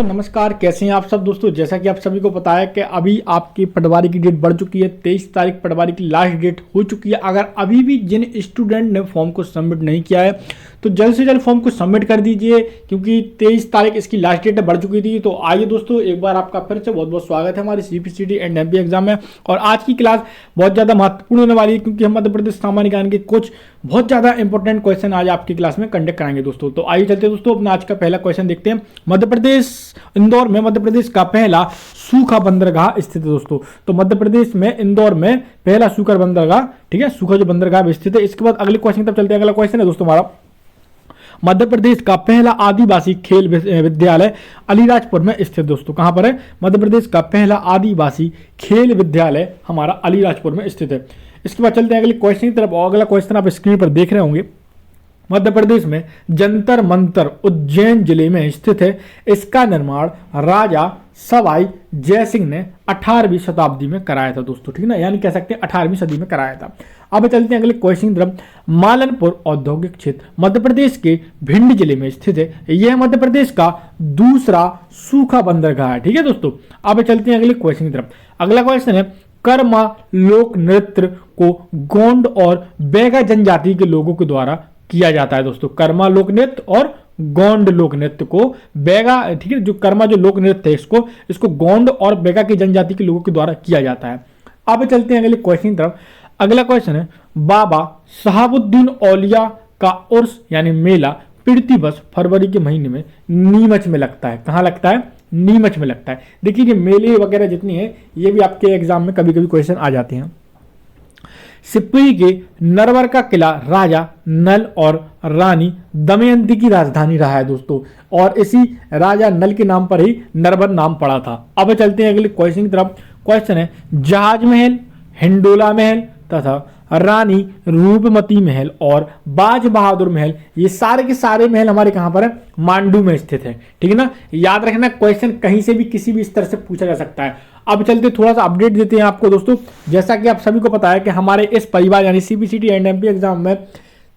तो नमस्कार, कैसे हैं आप सब दोस्तों। जैसा कि आप सभी को पता है कि अभी आपकी पटवारी की डेट बढ़ चुकी है। 23 तारीख पटवारी की लास्ट डेट हो चुकी है। अगर अभी भी जिन स्टूडेंट ने फॉर्म को सबमिट नहीं किया है तो जल्द से जल्द फॉर्म को सबमिट कर दीजिए, क्योंकि 23 तारीख इसकी लास्ट डेट बढ़ चुकी थी। तो आइए दोस्तों, एक बार आपका फिर से बहुत बहुत स्वागत है हमारी CPCT एंड MP एग्जाम में। और आज की क्लास बहुत ज़्यादा महत्वपूर्ण होने वाली है, क्योंकि हम मध्य प्रदेश सामान्य ज्ञान के कुछ बहुत ज़्यादा इंपॉर्टेंट क्वेश्चन आज आपकी क्लास में कंडक्ट कराएंगे दोस्तों। तो आइए चलते दोस्तों, अपना आज का पहला क्वेश्चन देखते हैं। मध्य प्रदेश इंदौर में मध्य प्रदेश का पहला सूखा बंदरगाह स्थित है दोस्तों। तो मध्य प्रदेश में इंदौर में पहला सूखा बंदरगाह, ठीक है, सूखा जो बंदरगाह स्थित है। इसके बाद अगले क्वेश्चन तक चलते हैं। अगला क्वेश्चन है दोस्तों हमारा, मध्य प्रदेश का पहला आदिवासी खेल विद्यालय अलीराजपुर में स्थित। दोस्तों कहां पर है? मध्य प्रदेश का पहला आदिवासी खेल विद्यालय हमारा अलीराजपुर में स्थित है। इसके बाद चलते हैं अगले क्वेश्चन की तरफ। और अगला क्वेश्चन आप स्क्रीन पर देख रहे होंगे। मध्य प्रदेश में जंतर मंतर उज्जैन जिले में स्थित है। इसका निर्माण राजा सवाई जयसिंह ने 18वीं शताब्दी में कराया था दोस्तों, ठीक है ना, यानी कह सकते हैं 18वीं सदी में कराया था। अब चलते हैं अगले क्वेश्चन की तरफ। मालनपुर औद्योगिक क्षेत्र मध्य प्रदेश के भिंड जिले में स्थित है। यह मध्य प्रदेश का दूसरा सूखा बंदरगाह है, ठीक है दोस्तों। अब चलते हैं अगले क्वेश्चन की तरफ। अगला क्वेश्चन है, कर्मा लोक नृत्य को गोंड और बैगा जनजाति के लोगों के द्वारा किया जाता है दोस्तों। कर्मा लोक नृत्य और गोंड लोक नृत्य को बैगा, ठीक है, जो कर्मा जो लोक नृत्य है इसको गोंड और बैगा की जनजाति के लोगों के द्वारा किया जाता है। अब चलते हैं अगले क्वेश्चन की तरफ। अगला क्वेश्चन है, बाबा साहबुद्दीन औलिया का उर्स यानी मेला पिरती बस फरवरी के महीने में नीमच में लगता है। कहाँ लगता है? नीमच में लगता है। देखिए ये मेले वगैरह जितनी है ये भी आपके एग्जाम में कभी कभी क्वेश्चन आ जाते हैं। सिप्पी के नरवर का किला राजा नल और रानी दमयंती की राजधानी रहा है दोस्तों, और इसी राजा नल के नाम पर ही नरवर नाम पड़ा था। अब चलते हैं अगले क्वेश्चन की तरफ। क्वेश्चन है, जहाज महल, हिंडोला महल तथा रानी रूपमती महल और बाज बहादुर महल, ये सारे के सारे महल हमारे कहां पर है? मांडू में स्थित है, ठीक है ना। याद रखना, क्वेश्चन कहीं से भी किसी भी स्तर से पूछा जा सकता है। अब चलते थोड़ा सा अपडेट देते हैं आपको दोस्तों। जैसा कि आप सभी को पता है कि हमारे इस परिवार यानी CPCT एंड MP एग्जाम में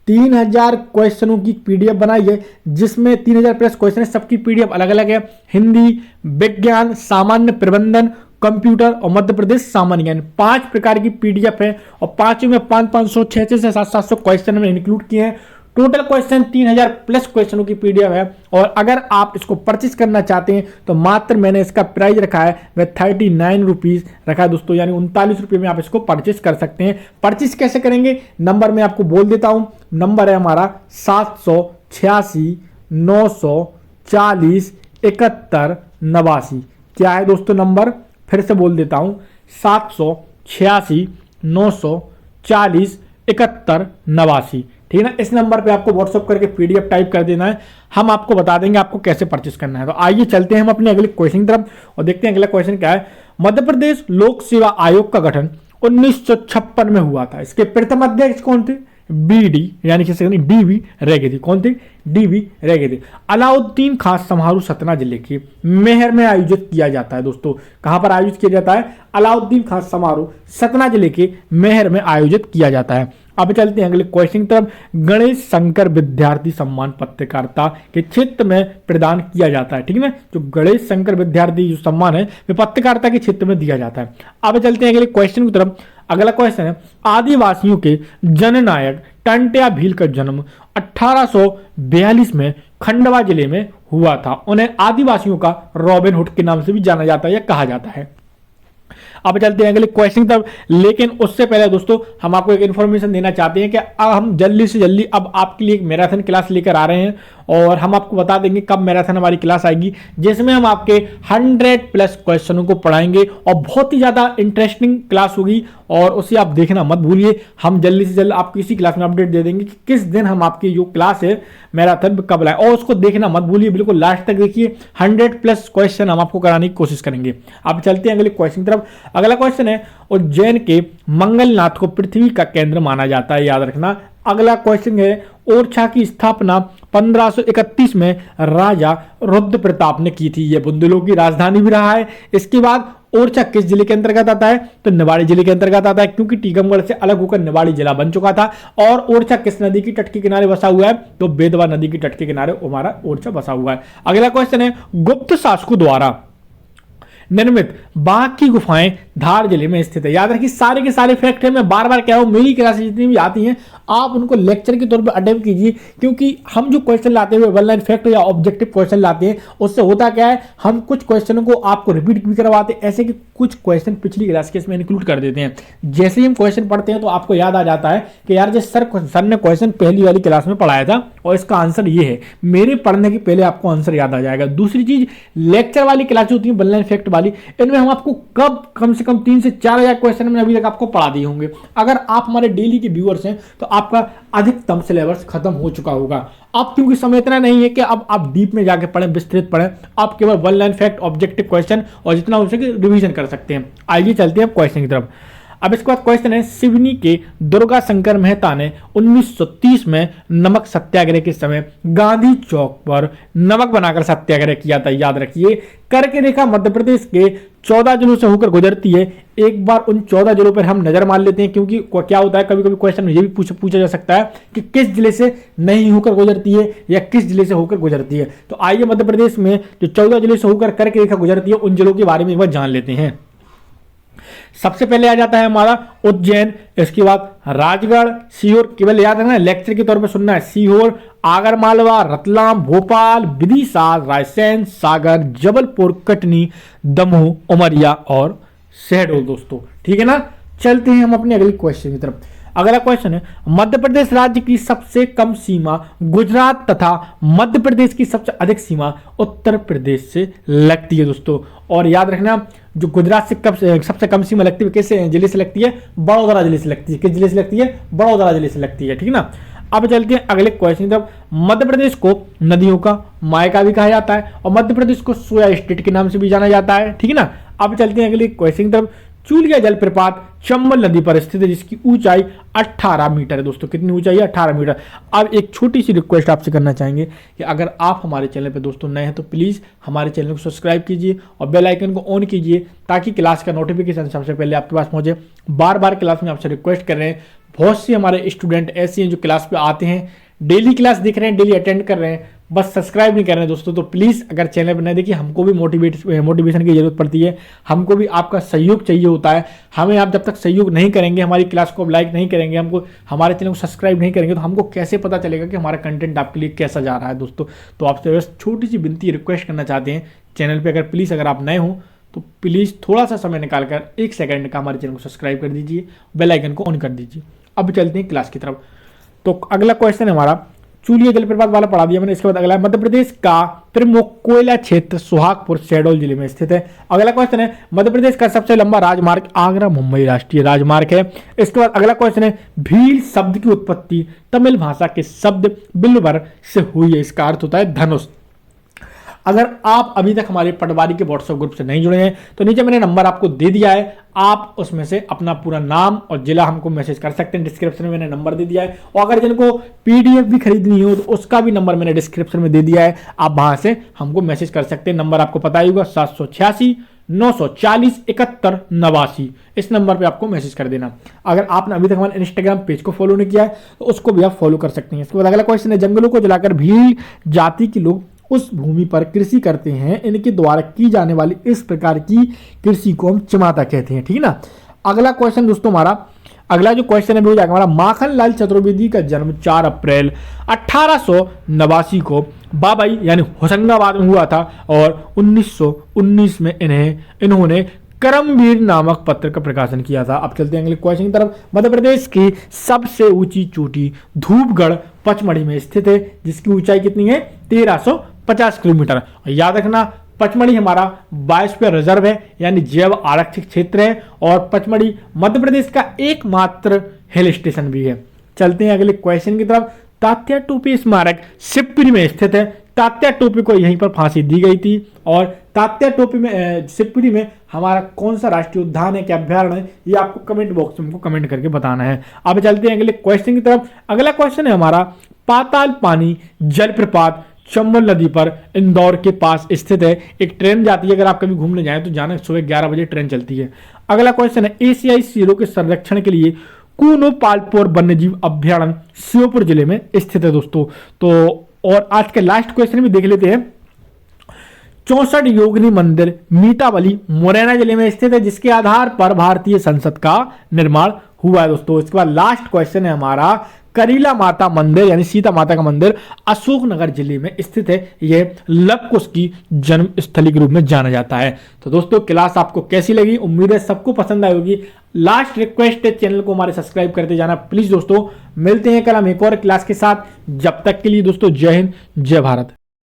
3000 क्वेश्चनों की PDF बनाई है, जिसमें 3000 प्लस क्वेश्चन है। सबकी PDF अलग अलग है। हिंदी, विज्ञान, सामान्य प्रबंधन, कंप्यूटर और मध्य प्रदेश सामान्य ज्ञान, 5 प्रकार की PDF है। और पांचों में 500, 600 से 700 क्वेश्चन हमने इंक्लूड किए हैं। टोटल क्वेश्चन 3000 प्लस क्वेश्चनों की PDF है। और अगर आप इसको परचेज करना चाहते हैं तो मात्र मैंने इसका प्राइस रखा है वह 39 रुपीज रखा है दोस्तों, यानी 39 रुपये में आप इसको परचेज कर सकते हैं। परचेज कैसे करेंगे? नंबर मैं आपको बोल देता हूं। नंबर है हमारा 786 940 71 89। क्या है दोस्तों नंबर? फिर से बोल देता हूं, 786 940 71 89, ठीक है ना। इस नंबर पे आपको व्हाट्सअप करके PDF टाइप कर देना है। हम आपको बता देंगे आपको कैसे परचेस करना है। तो आइए चलते हैं हम अपने अगले क्वेश्चन की तरफ और देखते हैं अगला क्वेश्चन क्या है। मध्य प्रदेश लोक सेवा आयोग का गठन 1956 में हुआ था। इसके प्रथम अध्यक्ष कौन थे? BD यानी कि DV रह थे। कौन थे? DV रह थे। अलाउद्दीन खान समारोह सतना जिले के मेहर में आयोजित किया जाता है दोस्तों। कहां पर आयोजित किया जाता है? अलाउद्दीन खान समारोह सतना जिले के मेहर में आयोजित किया जाता है। अब चलते हैं अगले क्वेश्चन की तरफ। गणेश शंकर विद्यार्थी सम्मान पत्रकारिता के क्षेत्र में प्रदान किया जाता है, ठीक है ना। जो गणेश शंकर विद्यार्थी जो सम्मान है वह पत्रकारिता के क्षेत्र में दिया जाता है। अब चलते हैं अगले क्वेश्चन की तरफ। अगला क्वेश्चन है, आदिवासियों के जननायक टंट्या भील का जन्म 1842 में खंडवा जिले में हुआ था। उन्हें आदिवासियों का रॉबिन हुड के नाम से भी जाना जाता है या कहा जाता है। अब चलते हैं अगले क्वेश्चन तक, लेकिन उससे पहले दोस्तों हम आपको एक इन्फॉर्मेशन देना चाहते हैं कि अब हम जल्दी से जल्दी अब आपके लिए एक मैराथन क्लास लेकर आ रहे हैं। और हम आपको बता देंगे कब मैराथन हमारी क्लास आएगी, जिसमें हम आपके 100 प्लस क्वेश्चनों को पढ़ाएंगे और बहुत ही ज्यादा इंटरेस्टिंग क्लास होगी। और उसे आप देखना मत भूलिए। हम जल्दी से जल्द आपको इसी क्लास में अपडेट दे देंगे कि किस दिन हम आपकी जो क्लास है मैराथन कब लाए, और उसको देखना मत भूलिए, बिल्कुल लास्ट तक देखिए। 100 प्लस क्वेश्चन हम आपको कराने की कोशिश करेंगे। आप चलते हैं अगले क्वेश्चन की तरफ। अगला क्वेश्चन है, उज्जैन के मंगलनाथ को पृथ्वी का केंद्र माना जाता है, याद रखना। अगला क्वेश्चन है, ओरछा की स्थापना 1531 में राजा रुद्र प्रताप ने की थी। यह बुंदेलों की राजधानी भी रहा है। इसके बाद ओरछा किस जिले के अंतर्गत आता है? तो निवाड़ी जिले के अंतर्गत आता है, क्योंकि टीकमगढ़ से अलग होकर निवाड़ी जिला बन चुका था। और ओरछा किस नदी की तट के किनारे बसा हुआ है? तो बेतवा नदी की तट के किनारे हमारा ओरछा बसा हुआ है। अगला क्वेश्चन है, गुप्त शासकों द्वारा निर्मित बाघ की गुफाएं धार जिले में स्थित है। याद रखिए सारे के सारे फैक्ट है, मैं बार बार कह रहा हूं, मेरी क्लासेस जितनी भी आती हैं आप उनको लेक्चर के तौर पे अटेम्प्ट कीजिए, क्योंकि हम जो क्वेश्चन लाते हैं वन लाइन फैक्ट या ऑब्जेक्टिव क्वेश्चन लाते हैं, उससे होता क्या है, हम कुछ क्वेश्चनों को आपको रिपीट भी करवाते हैं, ऐसे कि कुछ क्वेश्चन पिछली क्लास के इसमें इंक्लूड कर देते हैं। जैसे ही हम क्वेश्चन पढ़ते हैं तो आपको याद आ जाता है कि यार जिस सर ने क्वेश्चन पहली वाली क्लास में पढ़ाया था और इसका आंसर ये है, मेरे पढ़ने के पहले आपको आंसर याद आ जाएगा। दूसरी चीज, लेक्चर वाली क्लास होती है वन लाइन फैक्ट वाली, इनमें हम आपको कम से कम 3 से 4 हजार क्वेश्चन में अभी तक आपको पढ़ा दिए होंगे। अगर आप हमारे डेली के व्यूअर्स हैं तो आपका अधिकतम सिलेबस खत्म हो चुका होगा। अब क्योंकि समय इतना नहीं है कि अब आप डीप में जाके पढ़ें, विस्तृत पढ़ें, आप केवल one line fact, objective question और जितना हो सके रिवीजन कर सकते हैं। आइए चलते हैं क्वेश्चन की तरफ। अब इसके बाद क्वेश्चन है, सिवनी के दुर्गा शंकर मेहता ने 1930 में नमक सत्याग्रह के समय गांधी चौक पर नमक बनाकर सत्याग्रह किया था। याद रखिए, कर्क रेखा मध्य प्रदेश के 14 जिलों से होकर गुजरती है। एक बार उन 14 जिलों पर हम नजर मार लेते हैं, क्योंकि क्या होता है कभी कभी क्वेश्चन में ये भी पूछा जा सकता है कि किस जिले से नहीं होकर गुजरती है या किस जिले से होकर गुजरती है। तो आइए मध्य प्रदेश में जो 14 जिले से होकर कर्क रेखा गुजरती है उन जिलों के बारे में एक बार जान लेते हैं। सबसे पहले आ जाता है हमारा उज्जैन, इसके बाद राजगढ़, सीहोर, केवल याद रखना लेक्चर के तौर पे सुनना है, सीहोर, आगरमालवा, रतलाम, भोपाल, विदिशा, रायसेन, सागर, जबलपुर, कटनी, दमोह, उमरिया और शहडोल। दोस्तों ठीक है ना, चलते हैं हम अपने अगले क्वेश्चन की तरफ। अगला क्वेश्चन है, मध्य प्रदेश राज्य की सबसे कम सीमा गुजरात तथा मध्य प्रदेश की सबसे अधिक सीमा उत्तर प्रदेश से लगती है। दोस्तों और याद रखना, जो गुजरात से सबसे कम सीमा लगती है किस जिले से लगती है? बड़ौदा जिले से लगती है। किस जिले से लगती है? बड़ौदा जिले से लगती है। ठीक है ना। अब चलते हैं अगले क्वेश्चन की तरफ। मध्य प्रदेश को नदियों का मायका भी कहा जाता है और मध्य प्रदेश को सोया स्टेट के नाम से भी जाना जाता है। ठीक है ना। अब चलते हैं अगले क्वेश्चन की तरफ। चूलिया जलप्रपात चंबल नदी पर स्थित है, जिसकी ऊंचाई 18 मीटर है। दोस्तों कितनी ऊंचाई है? 18 मीटर। अब एक छोटी सी रिक्वेस्ट आपसे करना चाहेंगे कि अगर आप हमारे चैनल पर दोस्तों नए हैं तो प्लीज़ हमारे चैनल को सब्सक्राइब कीजिए और बेल आइकन को ऑन कीजिए, ताकि क्लास का नोटिफिकेशन सबसे पहले आपके पास पहुंचे। बार बार क्लास में आपसे रिक्वेस्ट कर रहे हैं, बहुत से हमारे स्टूडेंट ऐसे हैं जो क्लास पे आते हैं, डेली क्लास देख रहे हैं, डेली अटेंड कर रहे हैं, बस सब्सक्राइब नहीं कर रहे हैं। दोस्तों तो प्लीज़ अगर चैनल पर नहीं देखिए, हमको भी मोटिवेशन की जरूरत पड़ती है, हमको भी आपका सहयोग चाहिए होता है। हमें आप जब तक सहयोग नहीं करेंगे, हमारी क्लास को लाइक नहीं करेंगे, हमको हमारे चैनल को सब्सक्राइब नहीं करेंगे, तो हमको कैसे पता चलेगा कि हमारा कंटेंट आपके लिए कैसा जा रहा है। दोस्तों तो आपसे बस छोटी सी विनती रिक्वेस्ट करना चाहते हैं, चैनल पर अगर प्लीज़ अगर आप नए हो तो प्लीज़ थोड़ा सा समय निकालकर 1 सेकंड का हमारे चैनल को सब्सक्राइब कर दीजिए, बेल आइकन को ऑन कर दीजिए। अब चलते हैं क्लास की तरफ। तो अगला क्वेश्चन है हमारा, चूलिया जलप्रपात वाला पढ़ा दिया मैंने। इसके बाद अगला है, मध्य प्रदेश का प्रमुख कोयला क्षेत्र सुहागपुर शहडोल जिले में स्थित है। अगला क्वेश्चन है, मध्य प्रदेश का सबसे लंबा राजमार्ग आगरा मुंबई राष्ट्रीय राजमार्ग है। इसके बाद अगला क्वेश्चन है, भील शब्द की उत्पत्ति तमिल भाषा के शब्द बिल्वर से हुई है, इसका अर्थ होता है धनुष। अगर आप अभी तक हमारे पटवारी के व्हाट्सएप ग्रुप से नहीं जुड़े हैं तो नीचे मैंने नंबर आपको दे दिया है, आप उसमें से अपना पूरा नाम और जिला हमको मैसेज कर सकते हैं। डिस्क्रिप्शन में मैंने नंबर दे दिया है, और अगर जिनको पीडीएफ भी खरीदनी हो तो उसका भी नंबर मैंने डिस्क्रिप्शन में दे दिया है, आप वहां से हमको मैसेज कर सकते हैं। नंबर आपको पता ही होगा, 786 940 71 89। इस नंबर पे आपको मैसेज कर देना। अगर आपने अभी तक हमारे इंस्टाग्राम पेज को फॉलो नहीं किया है तो उसको भी आप फॉलो कर सकते हैं। इसके बाद अगला क्वेश्चन है, जंगलों को जलाकर भील जाति के लोग उस भूमि पर कृषि करते हैं, इनके द्वारा की जाने वाली इस प्रकार की कृषि को हम चिमाता कहते हैं। ठीक है ना। अगला क्वेश्चन दोस्तों हमारा, अगला जो क्वेश्चन है वो जाएगा हमारा, माखनलाल चतुर्वेदी का जन्म 4 अप्रैल 1889 को बाबई यानी होशंगाबाद में हुआ था, और 1919 में इन्होंने करमवीर नामक पत्र का प्रकाशन किया था। अब चलते हैं अगले क्वेश्चन की तरफ। मध्य प्रदेश की सबसे ऊंची चोटी धूपगढ़ पचमढ़ी में स्थित है, जिसकी ऊंचाई कितनी है? 1350 किलोमीटर। याद रखना, पचमढ़ी हमारा बायोस्फीयर रिजर्व है, यानी जैव आरक्षित क्षेत्र है, और पचमढ़ी मध्य प्रदेश का एकमात्र हिल स्टेशन भी है। चलते हैं अगले क्वेश्चन की तरफ। तात्या टोपी स्मारक शिवपुरी में स्थित है। तात्या टोपी को यहीं पर फांसी दी गई थी, और तात्या टोपी में शिवपुरी में हमारा कौन सा राष्ट्रीय उद्यान है, क्या अभ्यारण्य है, ये आपको कमेंट बॉक्स में हमको कमेंट करके बताना है। अब चलते हैं अगले क्वेश्चन की तरफ। अगला क्वेश्चन है हमारा, पाताल पानी जलप्रपात चंबल नदी पर इंदौर के पास स्थित है। एक ट्रेन जाती है, अगर आप कभी घूमने जाएं तो जाना, सुबह 11 बजे ट्रेन चलती है। अगला क्वेश्चन है, एशियाई शेरों के संरक्षण के लिए कूनो पालपुर वन्यजीव अभ्यारण्य श्योपुर जिले में स्थित है दोस्तों। तो और आज का लास्ट क्वेश्चन भी देख लेते हैं। 64 योगिनी मंदिर मीठावली मुरैना जिले में स्थित है, जिसके आधार पर भारतीय संसद का निर्माण हुआ है दोस्तों। इसके बाद लास्ट क्वेश्चन है हमारा, करीला माता मंदिर यानी सीता माता का मंदिर अशोकनगर जिले में स्थित है। यह लव कुश की जन्म स्थली के रूप में जाना जाता है। तो दोस्तों क्लास आपको कैसी लगी, उम्मीद है सबको पसंद आई होगी। लास्ट रिक्वेस्ट है, चैनल को हमारे सब्सक्राइब करते जाना प्लीज दोस्तों। मिलते हैं कल हम एक और क्लास के साथ, जब तक के लिए दोस्तों जय हिंद जय भारत।